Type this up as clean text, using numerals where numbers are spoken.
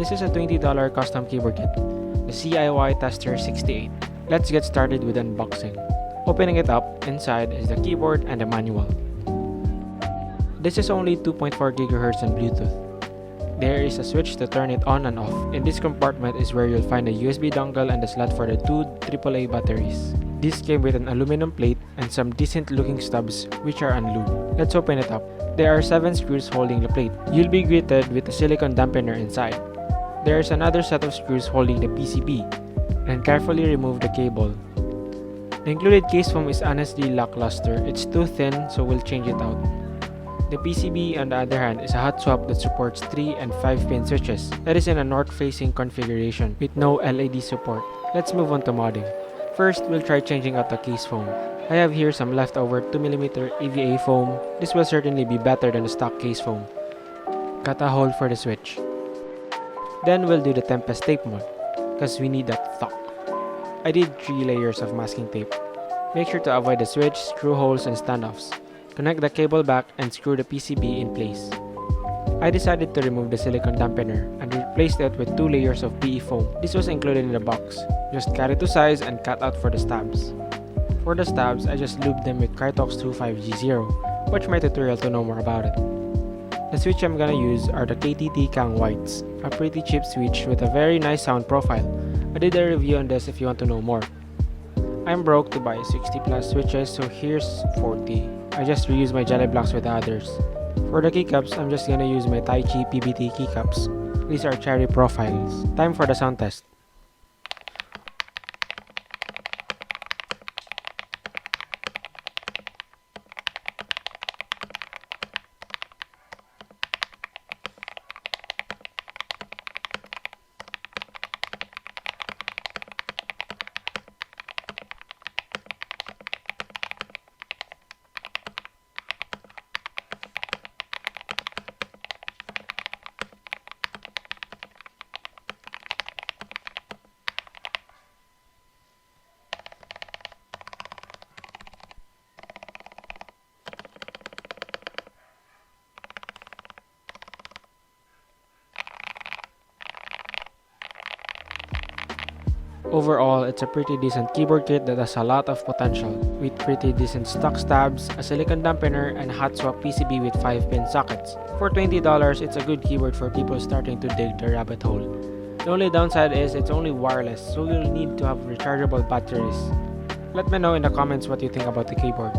This is a $20 custom keyboard kit, the CIY Tester68. Let's get started with unboxing. Opening it up, inside is the keyboard and the manual. This is only 2.4 GHz on Bluetooth. There is a switch to turn it on and off. In this compartment is where you'll find a USB dongle and a slot for the two AAA batteries. This came with an aluminum plate and some decent looking stubs which are unlubed. Let's open it up. There are 7 screws holding the plate. You'll be greeted with a silicone dampener inside. There is another set of screws holding the PCB, and carefully remove the cable. The included case foam is honestly lackluster. It's too thin, so we'll change it out. The PCB, on the other hand, is a hot swap that supports 3 and 5 pin switches. That is in a north-facing configuration with no LED support. Let's move on to modding. First, we'll try changing out the case foam. I have here some leftover 2mm EVA foam. This will certainly be better than the stock case foam. Cut a hole for the switch. Then we'll do the Tempest tape mod, because we need that thok. I did 3 layers of masking tape. Make sure to avoid the switch, screw holes, and standoffs. Connect the cable back and screw the PCB in place. I decided to remove the silicone dampener and replaced it with 2 layers of PE foam. This was included in the box. Just cut it to size and cut out for the stabs. For the stabs, I just lubed them with Krytox 25G0. Watch my tutorial to know more about it. The switch I'm gonna use are the KTT Kang Whites, a pretty cheap switch with a very nice sound profile. I did a review on this if you want to know more. I'm broke to buy 60 plus switches, so here's 40. I just reuse my jelly blocks with others. For the keycaps, I'm just gonna use my Taichi PBT keycaps. These are cherry profiles. Time for the sound test. Overall, it's a pretty decent keyboard kit that has a lot of potential, with pretty decent stock stabs, a silicone dampener, and hot swap PCB with 5-pin sockets. For $20, it's a good keyboard for people starting to dig the rabbit hole. The only downside is it's only wireless, so you'll need to have rechargeable batteries. Let me know in the comments what you think about the keyboard.